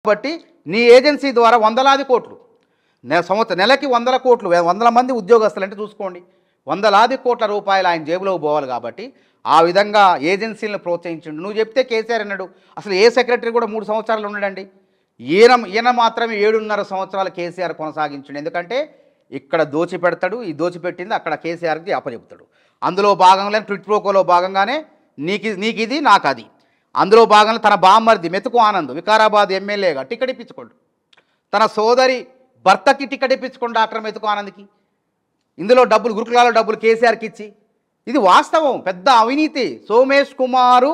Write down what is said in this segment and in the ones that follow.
కాబట్టి నీ ఏజెన్సీ ద్వారా వందలాది కోట్లు నెలకి 100 కోట్లు 100 మంది ఉద్యోగస్తులు అంటే చూసుకోండి వందలాది కోట్ల రూపాయలు ఆయన జేబులోకి పోవాలి కాబట్టి ఆ విధంగా ఏజెన్సీలను ప్రోత్సహించండు. నువ్వు చెప్తే కేసీఆర్ అన్నాడు అసలు ఏ సెక్రటరీ కూడా 3 సంవత్సరాలు ఉన్నాడండి. ఈయన మాత్రమే 7.5 సంవత్సరాలు కేసీఆర్ కొనసాగించండు. ఎందుకంటే ఇక్కడ దోచిపెడతాడు, ఈ దోచిపెట్టింది అక్కడ కేసీఆర్కి అప్పచెప్తాడు. అందులో భాగంగానే ట్విట్ ప్రోకోలో భాగంగానే నీకు ఇది నాకు అది. అందులో భాగంగా తన బామ్మర్ది మెతుకు ఆనంద్ వికారాబాద్ ఎమ్మెల్యేగా టికెట్ ఇప్పించుకోండు, తన సోదరి భర్తకి టికెట్ ఇప్పించుకోండి డాక్టర్ మెతుకు ఆనంద్కి. ఇందులో డబ్బులు గురుకులాల డబ్బులు కేసీఆర్కి ఇచ్చి ఇది వాస్తవం. పెద్ద అవినీతి. సోమేష్ కుమారు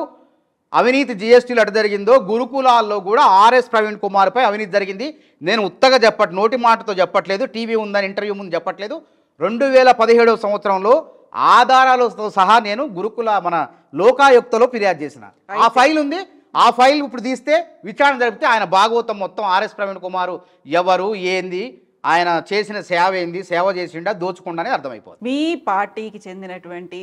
అవినీతి జిఎస్టీలు అటు జరిగిందో గురుకులాల్లో కూడా ఆర్ఎస్ ప్రవీణ్ కుమార్పై అవినీతి జరిగింది. నేను ఉత్తగా నోటి మాటతో చెప్పట్లేదు, టీవీ ఉందని ఇంటర్వ్యూ ముందు చెప్పట్లేదు. 2017 సంవత్సరంలో ఆధారాలతో సహా నేను మన లోకాయుక్తలో ఫిర్యాదు చేసిన ఆ ఫైల్ ఉంది. ఆ ఫైల్ ఇప్పుడు తీస్తే విచారణ జరిపితే ఆయన భాగవతం మొత్తం ఆర్ఎస్ ప్రవీణ్ కుమారు ఎవరు ఏంది ఆయన చేసిన సేవ ఏంది, సేవ చేసిండా దోచుకుండానే అర్థమైపోతుంది. మీ పార్టీకి చెందినటువంటి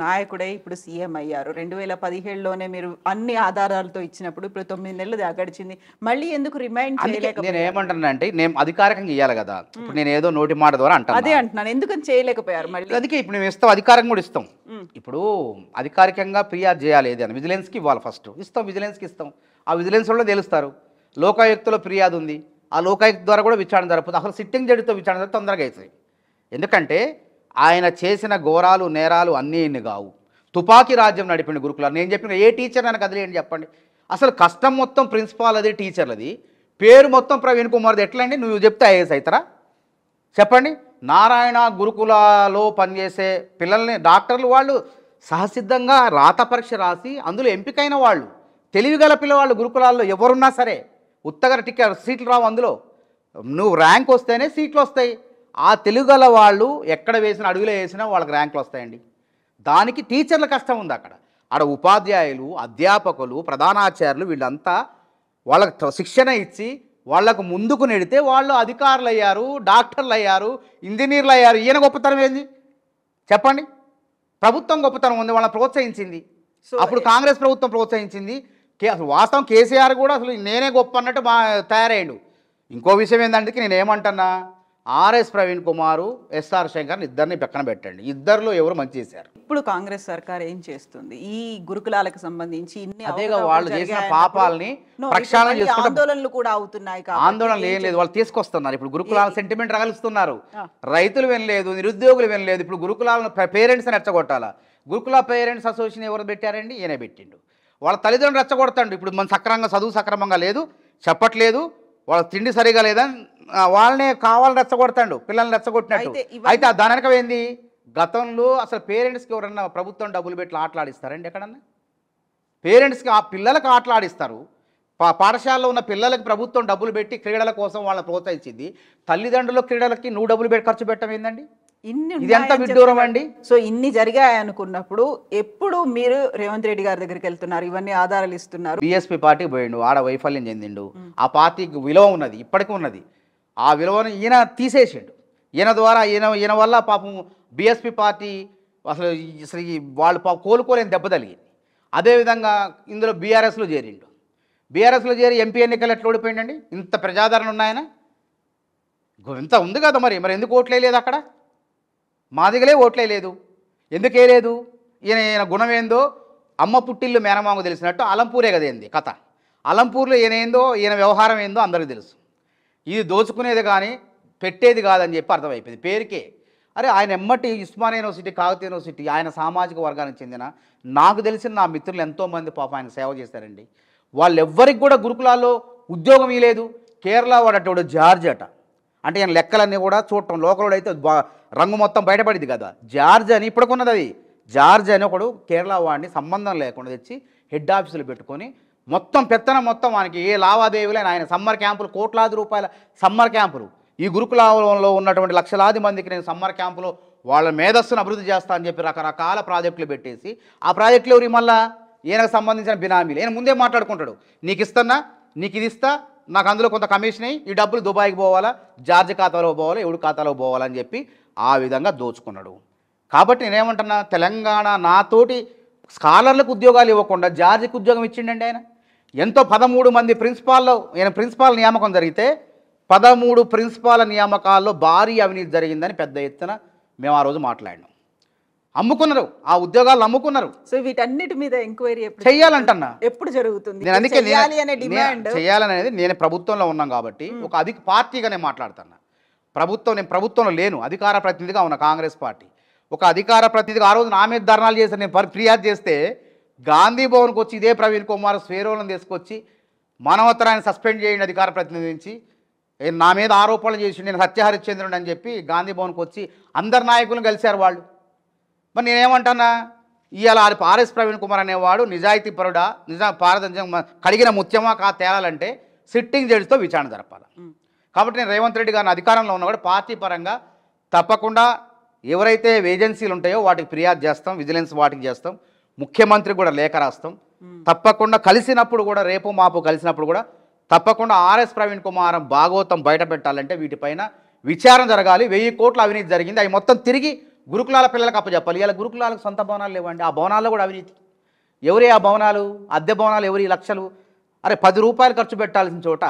నాయకుడే ఇప్పుడు సీఎం అయ్యారు. 2017లోనే మీరు అన్ని ఆధారాలతో ఇచ్చినప్పుడు ఇప్పుడు 9 నెలలు గడిచింది, మళ్ళీ ఎందుకు రిమైండ్ చేయలేకపోయారు? నేను ఏమంటున్నానంటే నేను అధికారికంగా ఇవ్వాలి కదా, ఇప్పుడు నేను ఏదో నోటి మాట ద్వారా అంటాను. అదే అంటున్నాను, ఎందుకని చేయలేకపోయారు మళ్ళీ? అందుకే ఇప్పుడు మేము ఇస్తాం, అధికారం కూడా ఇస్తాం. ఇప్పుడు అధికారికంగా ఫిర్యాదు చేయాలి ఏదైనా విజిలెన్స్కి ఇవ్వాలి, ఫస్ట్ ఇస్తాం, విజిలెన్స్కి ఇస్తాం. ఆ విజిలెన్స్ వాళ్ళు తెలుస్తారు. లోకాయుక్తలో ఫిర్యాదు ఉంది, ఆ లోకాయుక్త ద్వారా కూడా విచారణ జరపదు. అసలు సిట్టింగ్ జడ్జితో విచారణ జరిపితే తొందరగా అవుతుంది. ఎందుకంటే ఆయన చేసిన ఘోరాలు నేరాలు అన్నీ ఇన్ని కావు. తుపాకీ రాజ్యం నడిపిండి గురుకులాలు. నేను చెప్పిన ఏ టీచర్ నాకు కదిలేయండి చెప్పండి. అసలు కష్టం మొత్తం ప్రిన్సిపాల్ అది, టీచర్లది, పేరు మొత్తం ప్రవీణ్ కుమార్ది. ఎట్లండి నువ్వు చెప్తే ఐఏఎస్ అవుతారా చెప్పండి? నారాయణ గురుకులాలో పనిచేసే పిల్లల్ని డాక్టర్లు వాళ్ళు సహసిద్ధంగా రాత పరీక్ష రాసి అందులో ఎంపికైన వాళ్ళు, తెలివిగల పిల్లవాళ్ళు గురుకులాల్లో ఎవరున్నా సరే ఉత్తగర టికెట్ సీట్లు రావు. అందులో నువ్వు ర్యాంక్ వస్తేనే సీట్లు వస్తాయి. ఆ తెలుగుగల వాళ్ళు ఎక్కడ వేసిన అడుగులో వేసినా వాళ్ళకి ర్యాంకులు వస్తాయండి. దానికి టీచర్ల కష్టం ఉంది. అక్కడ ఉపాధ్యాయులు, అధ్యాపకులు, ప్రధానాచార్యులు వీళ్ళంతా వాళ్ళకి శిక్షణ ఇచ్చి వాళ్లకు ముందుకు నెడితే వాళ్ళు అధికారులు అయ్యారు, డాక్టర్లు అయ్యారు, ఇంజనీర్లు అయ్యారు. ఈయన గొప్పతనం ఏంది చెప్పండి? ప్రభుత్వం గొప్పతనం ఉంది, వాళ్ళని ప్రోత్సహించింది. అప్పుడు కాంగ్రెస్ ప్రభుత్వం ప్రోత్సహించింది. అసలు వాస్తవం కేసీఆర్ కూడా అసలు నేనే గొప్ప అన్నట్టు తయారయ్యాడు. ఇంకో విషయం ఏంటంటే నేను ఏమంటున్నా, ఆర్ఎస్ ప్రవీణ్ కుమారు, ఎస్ఆర్ శంకర్ని ఇద్దరిని పక్కన పెట్టండి. ఇద్దరిలో ఎవరు మంచి చేశారు? ఇప్పుడు కాంగ్రెస్ సర్కార్ ఏం చేస్తుంది ఈ గురుకులాలకు సంబంధించి? అదేగా వాళ్ళు చేసిన పాపాలని ప్రక్షాళన చేసుకుంటే ఆందోళనలు కూడా అవుతున్నాయి. ఆందోళనలు ఏం లేదు, వాళ్ళు తీసుకొస్తున్నారు. ఇప్పుడు గురుకులాల సెంటిమెంట్ రగలుస్తున్నారు. రైతులు వినలేదు, నిరుద్యోగులు వినలేదు. ఇప్పుడు గురుకులాలను పేరెంట్స్ రెచ్చగొట్టాలా? గురుకుల పేరెంట్స్ అసోసియేషన్ ఎవరు పెట్టారండి? ఈయనే పెట్టిండు. వాళ్ళ తల్లిదండ్రులు రెచ్చగొడతాడు. ఇప్పుడు మన సక్రమంగా చదువు సక్రమంగా లేదు, చెప్పట్లేదు, వాళ్ళ తిండి సరిగా లేదని వాళ్ళనే కావాలని రెచ్చగొడతాడు, పిల్లల్ని రెచ్చగొట్టినట్టు. అయితే దాని వెనక ఏంది? గతంలో అసలు పేరెంట్స్కి ఎవరన్నా ప్రభుత్వం డబ్బులు పెట్టి ఆటలాడిస్తారండి? ఎక్కడన్నా పేరెంట్స్కి ఆ పిల్లలకు ఆటలాడిస్తారు. పాఠశాలలో ఉన్న పిల్లలకి ప్రభుత్వం డబ్బులు పెట్టి క్రీడల కోసం వాళ్ళని ప్రోత్సహించింది. తల్లిదండ్రుల క్రీడలకి నువ్వు డబ్బులు పెట్టి ఖర్చు పెట్టడం ఏందండి? ఇది ఎంత విడ్డూరం అండి. సో ఇన్ని జరిగాయి అనుకున్నప్పుడు ఎప్పుడు మీరు రేవంత్ రెడ్డి గారి దగ్గరికి వెళ్తున్నారు, ఇవన్నీ ఆధారాలు ఇస్తున్నారు? బీఎస్పీ పార్టీకి పోయిండు, ఆడ వైఫల్యం చెందిండు. ఆ పార్టీకి విలువ ఉన్నది, ఇప్పటికీ ఉన్నది. ఆ విలువను ఈయన తీసేసిండు. ఈయన ద్వారా ఈయన వల్ల పాపం బీఎస్పీ పార్టీ అసలు వాళ్ళు కోలుకోలేని దెబ్బ తగిలింది. అదేవిధంగా ఇందులో బీఆర్ఎస్లో చేరిండు. బీఆర్ఎస్లో చేరి ఎంపీ ఎన్నికలు ఎట్లా ఓడిపోయిండండి? ఇంత ప్రజాదరణ ఉన్నాయన, ఇంత ఉంది కదా, మరి ఎందుకు ఓట్లే లేదు అక్కడ? మాదిగలే ఓట్లే లేదు. ఎందుకే లేదు? ఈయన గుణం ఏందో అమ్మ పుట్టిల్లు మేనమామకు తెలిసినట్టు అలంపూరే కదా ఏంది కథ. అలంపూర్లో ఈయన వ్యవహారం ఏందో అందరికీ తెలుసు. ఇది దోచుకునేది కానీ పెట్టేది కాదని చెప్పి అర్థమైపోయింది పేరుకే. అరే ఆయన ఎమ్మటి ఉస్మానియా యూనివర్సిటీ, కాకతీయ యూనివర్సిటీ ఆయన సామాజిక వర్గానికి చెందిన నాకు తెలిసిన నా మిత్రులు ఎంతోమంది పాపం ఆయన సేవ చేశారండి. వాళ్ళెవ్వరికి కూడా గురుకులాల్లో ఉద్యోగం ఇవ్వలేదు. కేరళ వాడటోడు జార్జ్ అట, అంటే ఈయన లెక్కలన్నీ కూడా చూడటం, లోకల్ అయితే రంగు మొత్తం బయటపడింది కదా. జార్జ్ అని ఇప్పటికున్నది అది. జార్జ్ అని ఒకడు కేరళ వాడిని సంబంధం లేకుండా తెచ్చి హెడ్ ఆఫీసులు పెట్టుకొని మొత్తం పెత్తనం మొత్తం ఆయనకి ఏ లావాదేవీలైనా ఆయన సమ్మర్ క్యాంపులు, కోట్లాది రూపాయల సమ్మర్ క్యాంపులు, ఈ గురుకులంలో ఉన్నటువంటి లక్షలాది మందికి నేను సమ్మర్ క్యాంపులో వాళ్ళ మేధస్సును అభివృద్ధి చేస్తా అని చెప్పి రకరకాల ప్రాజెక్టులు పెట్టేసి ఆ ప్రాజెక్టులు ఎవరి మళ్ళా ఈయనకు సంబంధించిన బినామీలు. ఈయన ముందే మాట్లాడుకుంటాడు, నీకు ఇస్తున్నా, నీకు ఇది ఇస్తా, నాకు అందులో కొంత కమిషన్ అయ్యి ఈ డబ్బులు దుబాయ్కి పోవాలా, జార్జ్ ఖాతాలో పోవాలా, ఎవడు ఖాతాలో పోవాలని చెప్పి ఆ విధంగా దోచుకున్నాడు. కాబట్టి నేనేమంటున్నా, తెలంగాణ నాతోటి స్కాలర్లకు ఉద్యోగాలు ఇవ్వకుండా జార్జికి ఉద్యోగం ఇచ్చిండండి ఆయన. ఎంతో 13 మంది ప్రిన్సిపాల్లో ప్రిన్సిపాల్ నియామకం జరిగితే 13 ప్రిన్సిపాల్ నియామకాల్లో భారీ అవినీతి జరిగిందని పెద్ద ఎత్తున మేము ఆ రోజు మాట్లాడినాం. అమ్ముకున్నారు, ఆ ఉద్యోగాలు అమ్ముకున్నారు. సో వీటన్నిటి మీద ఎంక్వైరీ చెయ్యాలంటన్నా ఎప్పుడు జరుగుతుంది? నేను అందుకే చేయాలనేది నేను ప్రభుత్వంలో ఉన్నాం కాబట్టి ఒక పార్టీగా నేను మాట్లాడుతున్నా. నేను ప్రభుత్వంలో లేను, అధికార ప్రతినిధిగా ఉన్న కాంగ్రెస్ పార్టీ. ఒక అధికార ప్రతినిధిగా ఆ రోజు నా మీద ధర్నాలు చేసి నేను ఫిర్యాదు చేస్తే గాంధీ భవన్కి వచ్చి ఇదే ప్రవీణ్ కుమార్ స్వేరోలను తీసుకొచ్చి మానవతరాన్ని సస్పెండ్ చేయండి అధికార ప్రతినిధి నుంచి, నా మీద ఆరోపణలు చేసి నేను సత్యహరిశ్చంద్రుడు అని చెప్పి గాంధీ భవన్కి వచ్చి అందరు నాయకులను కలిశారు వాళ్ళు. మరి నేనేమంటున్నా, ఇవాళ ఆర్ఎస్ ప్రవీణ్ కుమార్ అనేవాడు నిజాయితీ పరుడా, పారదర్శకం కడిగిన ముత్యమా తేలాలంటే సిట్టింగ్ జడ్జితో విచారణ జరపాలి. కాబట్టి నేను రేవంత్ రెడ్డి గారిని అధికారంలో ఉన్నవాడు పార్టీ పరంగా తప్పకుండా ఎవరైతే ఏజెన్సీలు ఉంటాయో వాటికి ఫిర్యాదు చేస్తాం, విజిలెన్స్ వాటికి చేస్తాం, ముఖ్యమంత్రికి కూడా లేఖ రాస్తాం. తప్పకుండా కలిసినప్పుడు కూడా రేపు మాపు కలిసినప్పుడు కూడా తప్పకుండా ఆర్ఎస్ ప్రవీణ్ కుమార్ భాగవతం బయట పెట్టాలంటే వీటిపైన విచారణ జరగాలి. 1000 కోట్ల అవినీతి జరిగింది, అవి మొత్తం తిరిగి గురుకులాల పిల్లలకు అప్పచెప్పాలి. ఇలా గురుకులాలకు సొంత భవనాలు లేవండి, ఆ భవనాల్లో కూడా అవినీతి. ఎవరే ఆ భవనాలు, అద్దె భవనాలు ఎవరి లక్షలు? అరే 10 రూపాయలు ఖర్చు పెట్టాల్సిన చోట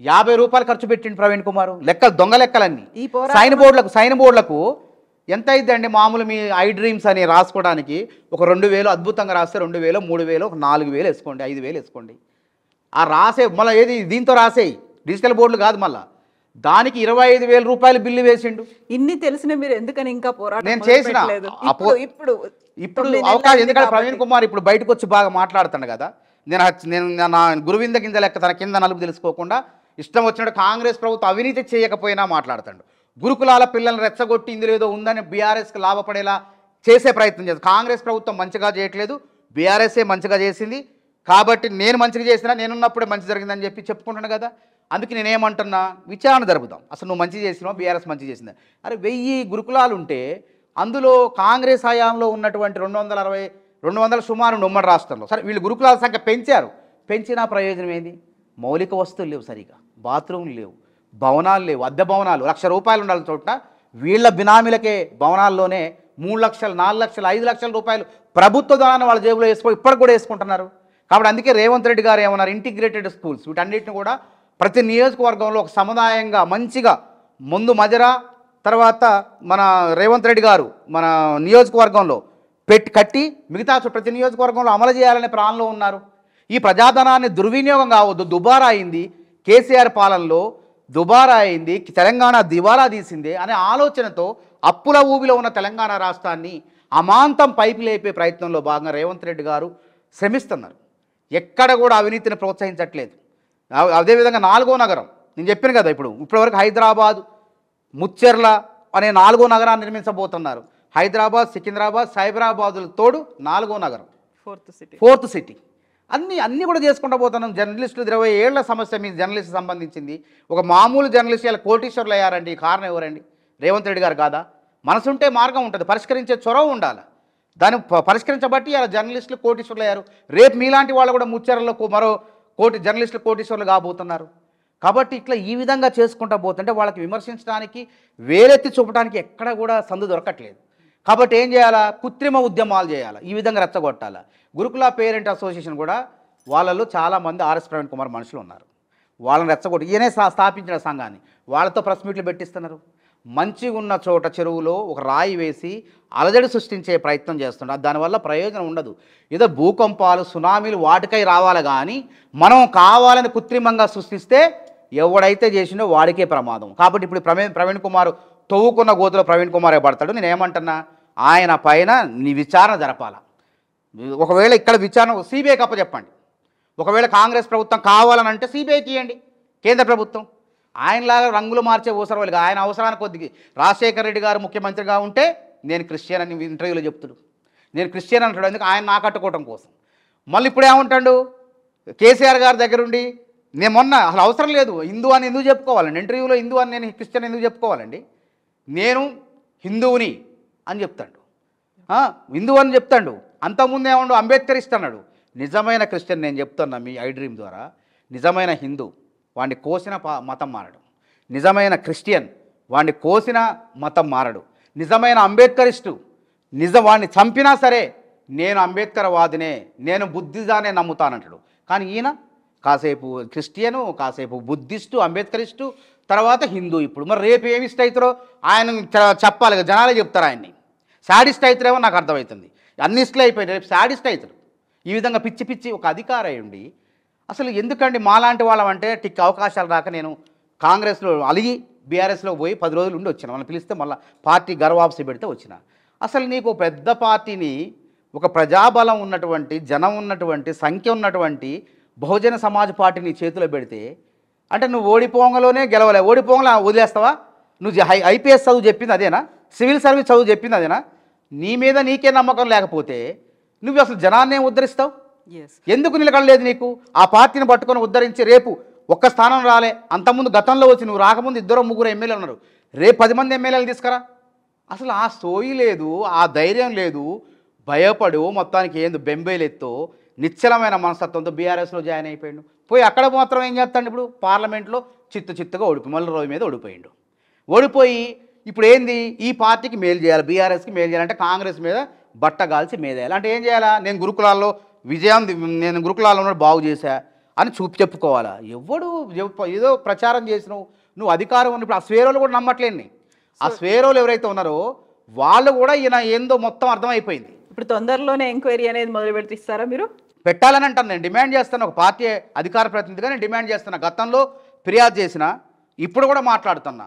50 రూపాయలు ఖర్చు పెట్టింది ప్రవీణ్ కుమార్. లెక్కలు దొంగ లెక్కలన్నీ. సైన్ బోర్డులకు ఎంత అయిద్దండి? మామూలు మీ ఐ డ్రీమ్స్ అని రాసుకోవడానికి ఒక 2000 అద్భుతంగా రాస్తే 2000, 3000, ఒక 4000 వేసుకోండి, 5000 వేసుకోండి. ఆ రాసే మళ్ళీ ఏది దీంతో రాసేయి, డిజిటల్ బోర్డులు కాదు, మళ్ళీ దానికి 25,000 రూపాయలు బిల్లు వేసిండు. ఇన్ని తెలిసిన మీరు ఎందుకని ఇంకా పోరాటం? నేను చేసిన ఇప్పుడు అవకాశం ఎందుకంటే ప్రవీణ్ కుమార్ ఇప్పుడు బయటకు వచ్చి బాగా మాట్లాడుతాడు కదా. నేను నా గురువింద కింద లెక్క తన కింద నలుపు తెలుసుకోకుండా ఇష్టం వచ్చినట్టు కాంగ్రెస్ ప్రభుత్వం అవినీతి చేయకపోయినా మాట్లాడతాడు. గురుకులాల పిల్లల్ని రెచ్చగొట్టి ఇందులో ఏదో ఉందని బీఆర్ఎస్కి లాభపడేలా చేసే ప్రయత్నం చేస్తుంది. కాంగ్రెస్ ప్రభుత్వం మంచిగా చేయట్లేదు, బీఆర్ఎస్ఏ మంచిగా చేసింది. కాబట్టి నేను మంచిగా చేసినా, నేనున్నప్పుడే మంచి జరిగిందని చెప్పి చెప్పుకుంటున్నాను కదా. అందుకే నేనేమంటున్నా, విచారణ జరుపుదాం. అసలు నువ్వు మంచి చేసినావు, బీఆర్ఎస్ మంచి చేసిందా? అరే 1000 గురుకులాలు ఉంటే అందులో కాంగ్రెస్ హయాంలో ఉన్నటువంటి 200 సుమారు ఉమ్మడి రాష్ట్రంలో. సరే వీళ్ళు గురుకులాల సంఖ్య పెంచారు, పెంచినా ప్రయోజనం ఏంది? మౌలిక వస్తువులు లేవు, సరిగా బాత్రూమ్లు లేవు, భవనాలు లేవు, అద్దె భవనాలు 1,00,000 రూపాయలు ఉండాలి చోట వీళ్ళ బినామీలకే భవనాల్లోనే 3 లక్షలు, 4 లక్షలు, 5 లక్షల రూపాయలు ప్రభుత్వ ధనాన్ని వాళ్ళ జేబులో ఇప్పటికి కూడా వేసుకుంటున్నారు. కాబట్టి అందుకే రేవంత్ రెడ్డి గారు ఏమన్నారు, ఇంటిగ్రేటెడ్ స్కూల్స్ వీటన్నిటిని కూడా ప్రతి నియోజకవర్గంలో ఒక సముదాయంగా మంచిగా ముందు మజరా, తర్వాత మన రేవంత్ రెడ్డి గారు మన నియోజకవర్గంలో కట్టి మిగతా ప్రతి నియోజకవర్గంలో అమలు చేయాలనే ప్లాన్లో ఉన్నారు. ఈ ప్రజాధనాన్ని దుర్వినియోగం కావద్దు. దుబారా అయింది, కేసీఆర్ పాలనలో దుబారా అయింది, తెలంగాణ దివాలా తీసిందే అనే ఆలోచనతో అప్పుల ఊబిలో ఉన్న తెలంగాణ రాష్ట్రాన్ని అమాంతం పైకి లేపే ప్రయత్నంలో భాగంగా రేవంత్ రెడ్డి గారు శ్రమిస్తున్నారు. ఎక్కడ కూడా అవినీతిని ప్రోత్సహించట్లేదు. అదేవిధంగా 4వ నగరం నేను చెప్పాను కదా, ఇప్పటివరకు హైదరాబాద్, ముచ్చెర్ల అనే 4వ నగరాన్ని నిర్మించబోతున్నారు. హైదరాబాద్, సికింద్రాబాద్, సైబరాబాదులు తోడు 4వ నగరం, 4th సిటీ. అన్నీ కూడా చేసుకుంటూ పోతున్నాం. జర్నలిస్టులు 20 ఏళ్ల సమస్య మీ జర్నలిస్ట్ సంబంధించింది. ఒక మామూలు జర్నలిస్ట్ ఇలా కోటీశ్వర్లు అయ్యారండి. కారణం ఎవరండి? రేవంత్ రెడ్డి గారు కాదా? మనసుంటే మార్గం ఉంటుంది, పరిష్కరించే చొరవ ఉండాలి. దాన్ని పరిష్కరించబట్టి ఇలా జర్నలిస్టులు కోటీశ్వర్లు అయ్యారు. రేపు మీలాంటి వాళ్ళు కూడా ముచ్చెరలో మరో జర్నలిస్టులు కోటీశ్వర్లు కాబోతున్నారు. కాబట్టి ఇట్లా ఈ విధంగా చేసుకుంటూ పోతుంటే వాళ్ళకి విమర్శించడానికి, వేలెత్తి చూపడానికి ఎక్కడ కూడా సందు దొరకట్లేదు. కాబట్టి ఏం చేయాలా? కృత్రిమ ఉద్యమాలు చేయాలి, ఈ విధంగా రెచ్చగొట్టాలి. గురుకుల పేరెంట్ అసోసియేషన్ కూడా వాళ్ళలో చాలామంది ఆర్ఎస్ ప్రవీణ్ కుమార్ మనుషులు ఉన్నారు. వాళ్ళని రెచ్చగొట్టి ఈయనే స్థాపించిన సంఘాన్ని వాళ్ళతో ప్రెస్ మీట్లు పెట్టిస్తున్నారు. మంచిగా ఉన్న చోట చెరువులో ఒక రాయి వేసి అలజడి సృష్టించే ప్రయత్నం చేస్తున్నారు. దానివల్ల ప్రయోజనం ఉండదు. ఏదో భూకంపాలు, సునామీలు వాటికై రావాలి, కానీ మనం కావాలని కృత్రిమంగా సృష్టిస్తే ఎవడైతే చేసినో వాడికే ప్రమాదం. కాబట్టి ఇప్పుడు ప్రవీణ్ కుమార్ తవ్వుకున్న గోతులో ప్రవీణ్ కుమారే పడతాడు. నేను ఏమంటున్నా, ఆయన పైన విచారణ జరపాల. ఒకవేళ ఇక్కడ విచారణ సిబిఐకి అప్పచెప్పండి. ఒకవేళ కాంగ్రెస్ ప్రభుత్వం కావాలనంటే సిబిఐకి ఇవ్వండి, కేంద్ర ప్రభుత్వం. ఆయనలాగా రంగులు మార్చే అవసరం లేదు. ఆయన అవసరానికి కొద్దిగా రాజశేఖర రెడ్డి గారు ముఖ్యమంత్రిగా ఉంటే నేను క్రిస్టియన్ అని ఇంటర్వ్యూలో చెప్తాడు. నేను క్రిస్టియన్ అంటాడు, ఎందుకు? ఆయన నాకట్టుకోవటం కోసం. మళ్ళీ ఇప్పుడు ఏమంటాడు? కేసీఆర్ గారి దగ్గరుండి నేను మొన్న అసలు అవసరం లేదు హిందూ అని ఎందుకు చెప్పుకోవాలండి? ఇంటర్వ్యూలో హిందూ అని నేను క్రిస్టియన్ ఎందుకు చెప్పుకోవాలండి? నేను హిందువుని అని చెప్తాడు, హిందూ అని చెప్తాడు. అంతకుముందు ఏమండు అంబేద్కరిస్ట్ అన్నాడు. నిజమైన క్రిస్టియన్ నేను చెప్తున్నా మీ ఐ డ్రీమ్ ద్వారా, నిజమైన హిందూ వాడిని కోసిన మతం మారడు, నిజమైన క్రిస్టియన్ వాడిని కోసిన మతం మారడు, నిజమైన అంబేద్కరిస్టు వాడిని చంపినా సరే నేను అంబేద్కర్ వాదినే, నేను బుద్ధిజానే నమ్ముతానంటాడు. కానీ ఈయన కాసేపు క్రిస్టియను, కాసేపు బుద్ధిస్టు, అంబేద్కరిస్టు, తర్వాత హిందూ. ఇప్పుడు మరి రేపు ఏమి ఇష్ట అవుతారో ఆయన చెప్పాలి కదా, జనాలే చెప్తారు ఆయన్ని. శాడిస్ట్ అవుతారేమో నాకు అర్థమవుతుంది. అన్ని ఇష్టలు అయిపోయినాయి, రేపు శాడిస్ట్ అవుతారు. ఈ విధంగా పిచ్చి పిచ్చి ఒక అధికారం అయ్యండి. అసలు ఎందుకండి మాలాంటి వాళ్ళం అంటే అవకాశాలు రాక నేను కాంగ్రెస్లో అలిగి బీఆర్ఎస్లో పోయి 10 రోజులు ఉండి వచ్చిన. వాళ్ళని పిలిస్తే మళ్ళీ పార్టీ గర్వాప్సి పెడితే వచ్చిన. అసలు నీకు పెద్ద పార్టీని, ఒక ప్రజాబలం ఉన్నటువంటి, జనం ఉన్నటువంటి, సంఖ్య ఉన్నటువంటి బహుజన సమాజ్ పార్టీని చేతిలో పెడితే అంటే నువ్వు ఓడిపోంగలోనే గెలవలే, ఓడిపోంగలో వదిలేస్తావా? నువ్వు ఐపీఎస్ చదువు చెప్పింది అదేనా? సివిల్ సర్వీస్ చదువు చెప్పింది అదేనా? నీ మీద నీకే నమ్మకం లేకపోతే నువ్వు అసలు జనాన్నే ఉద్ధరిస్తావు? ఎందుకు నిలకడలేదు నీకు? ఆ పార్టీని పట్టుకొని ఉద్ధరించి రేపు ఒక్క స్థానం రాలే, అంతకుముందు గతంలో వచ్చి నువ్వు రాకముందు 2-3 ఎమ్మెల్యేలు ఉన్నారు, రేపు 10 మంది ఎమ్మెల్యేలు తీసుకురా. అసలు ఆ సోయి లేదు, ఆ ధైర్యం లేదు. భయపడు మొత్తానికి ఏంది బెంబేలెత్తో నిశ్చలమైన మనస్తత్వంతో బీఆర్ఎస్లో జాయిన్ అయిపోయాడు. పోయి అక్కడ మాత్రం ఏం చేస్తాడు? ఇప్పుడు పార్లమెంట్లో చిత్తుగా మళ్ళీ రోజు మీద ఓడిపోయిండు. ఓడిపోయి ఇప్పుడు ఏంది? ఈ పార్టీకి మేలు చేయాలి, బీఆర్ఎస్కి మేలు చేయాలంటే కాంగ్రెస్ మీద బట్టగాల్చి మేదేయాలి. అంటే ఏం చేయాలా? నేను గురుకులాల్లో నేను గురుకులాల్లో ఉన్నప్పుడు బాగు చేశా అని చెప్పుకోవాలా? ఏదో ప్రచారం చేసినావు, నువ్వు అధికారం ఉన్నప్పుడు. ఆ స్వేరోలు కూడా నమ్మట్లేని, ఆ స్వేరోలు ఎవరైతే ఉన్నారో వాళ్ళు కూడా ఈయన ఏందో మొత్తం అర్థమైపోయింది. ఇప్పుడు తొందరలోనే ఎంక్వైరీ అనేది మొదలు పెడిస్తారా మీరు? పెట్టాలని అంటాను. నేను డిమాండ్ చేస్తాను, ఒక పార్టీ అధికార ప్రతినిధిగా నేను డిమాండ్ చేస్తున్నా. గతంలో ఫిర్యాదు చేసిన, ఇప్పుడు కూడా మాట్లాడుతున్నా.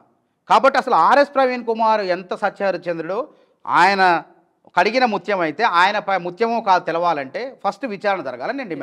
కాబట్టి అసలు ఆర్ఎస్ ప్రవీణ్ కుమార్ ఎంత సత్యహరిచంద్రుడో, ఆయన కడిగిన ముత్యం అయితే ఆయన ముత్యమో కాదు తెలవాలంటే ఫస్ట్ విచారణ జరగాలని నేను డిమాండ్